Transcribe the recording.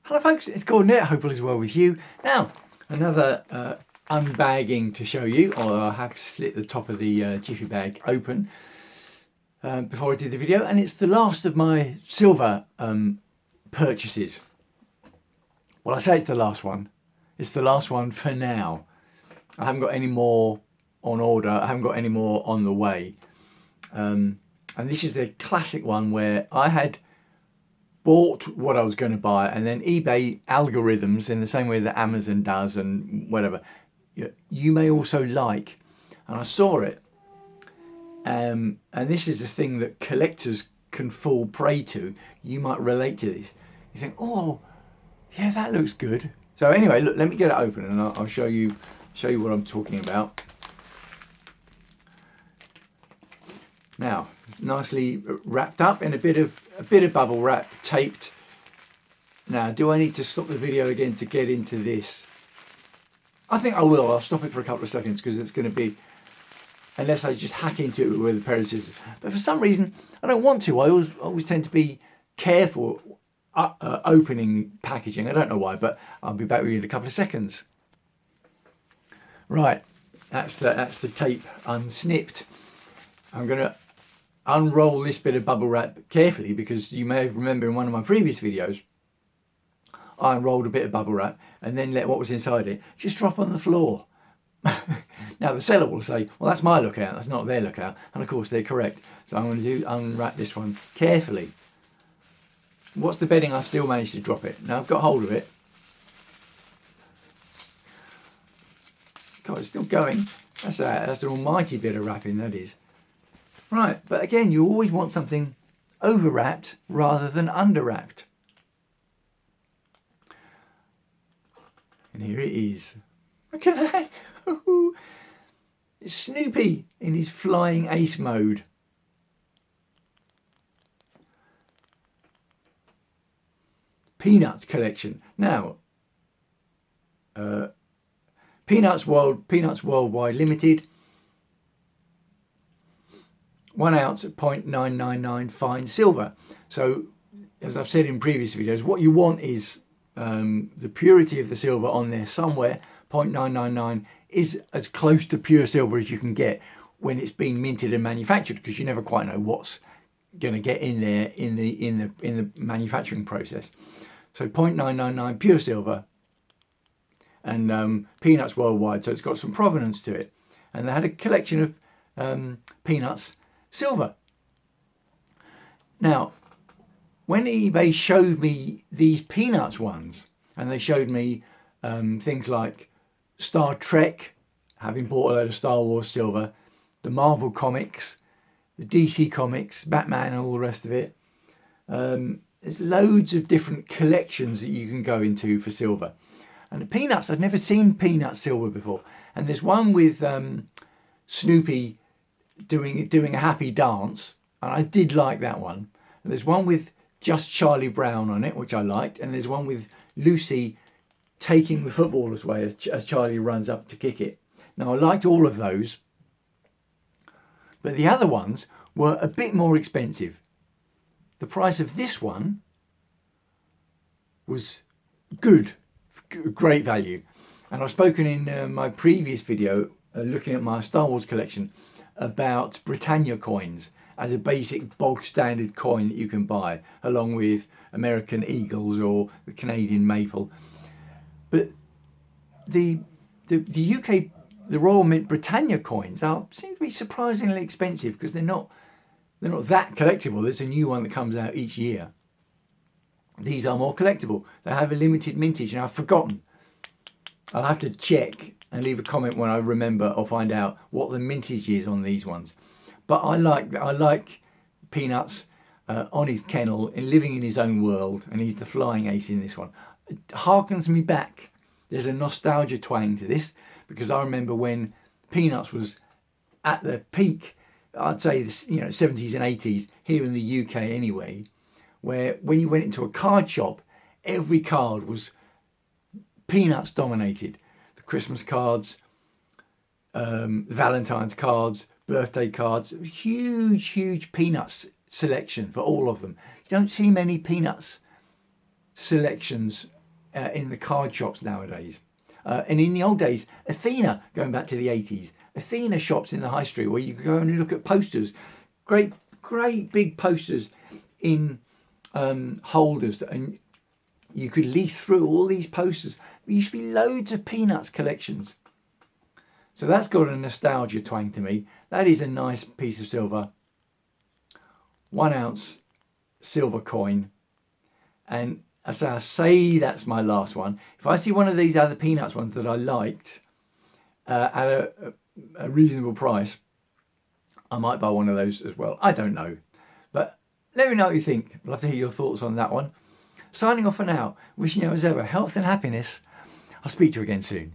Hello folks, it's Gordon here, hope all is well with you. Now, another unbagging to show you, although I have slit the top of the Jiffy bag open before I did the video, and it's the last of my silver purchases. Well, I say it's the last one. It's the last one for now. I haven't got any more on order, I haven't got any more on the way. And this is a classic one where I had bought what I was going to buy, and then eBay algorithms, in the same way that Amazon does and whatever, you may also like, and I saw it, and this is a thing that collectors can fall prey to. You might relate to this. You think, oh yeah, that looks good. So anyway, look, let me get it open and I'll show you what I'm talking about. Now, nicely wrapped up in a bit of bubble wrap, taped. Now, do I need to stop the video again to get into this? I think I will. I'll stop it for a couple of seconds because it's going to be, unless I just hack into it with a pair of scissors. But for some reason, I don't want to. I always tend to be careful opening packaging. I don't know why, but I'll be back with you in a couple of seconds. Right, that's the tape unsnipped. I'm going to unroll this bit of bubble wrap carefully because you may remember in one of my previous videos I unrolled a bit of bubble wrap and then let what was inside it just drop on the floor. Now the seller will say, well, that's my lookout, that's not their lookout, and of course they're correct. So I'm going to unwrap this one carefully. What's the betting I still managed to drop it? Now I've got hold of it. God, it's still going. That's an almighty bit of wrapping, that is. Right, but again, you always want something over wrapped rather than under wrapped. And here it is. Look at that. It's Snoopy in his flying ace mode. Peanuts collection. Now, Peanuts Worldwide Limited. 1 ounce at 0.999 fine silver. So, as I've said in previous videos, what you want is the purity of the silver on there somewhere. 0.999 is as close to pure silver as you can get when it's being minted and manufactured, because you never quite know what's going to get in there in the manufacturing process. So 0.999 pure silver, and Peanuts Worldwide. So it's got some provenance to it, and they had a collection of Peanuts silver. Now, when eBay showed me these Peanuts ones, and they showed me things like Star Trek, having bought a load of Star Wars silver, the Marvel comics, the DC comics, Batman and all the rest of it, there's loads of different collections that you can go into for silver. And the Peanuts, I'd never seen Peanut silver before, and there's one with Snoopy doing a happy dance, and I did like that one. And there's one with just Charlie Brown on it, which I liked, and there's one with Lucy taking the footballers away as Charlie runs up to kick it. Now, I liked all of those, but the other ones were a bit more expensive. The price of this one was good, great value. And I've spoken in my previous video, looking at my Star Wars collection, about Britannia coins as a basic bog standard coin that you can buy, along with American Eagles or the Canadian Maple. But the UK, the Royal Mint Britannia coins seem to be surprisingly expensive because they're not that collectible. There's a new one that comes out each year. These are more collectible. They have a limited mintage, and I've forgotten. I'll have to check and leave a comment when I remember or find out what the mintage is on these ones. But I like Peanuts on his kennel and living in his own world, and he's the flying ace in this one. It harkens me back. There's a nostalgia twang to this, because I remember when Peanuts was at the peak, I'd say the 70s and 80s here in the UK anyway, where when you went into a card shop, every card was Peanuts dominated. The Christmas cards, Valentine's cards, birthday cards, huge Peanuts selection for all of them. You don't see many Peanuts selections in the card shops nowadays. And in the old days, Athena, going back to the 80s, Athena shops in the high street where you could go and look at posters, great big posters in holders, and you could leaf through all these posters. There used to be loads of Peanuts collections. So that's got a nostalgia twang to me. That is a nice piece of silver. 1 ounce silver coin. And as I say, that's my last one. If I see one of these other Peanuts ones that I liked at a reasonable price, I might buy one of those as well. I don't know. But let me know what you think. I'd love to hear your thoughts on that one. Signing off for now. Wishing you as ever health and happiness. I'll speak to you again soon.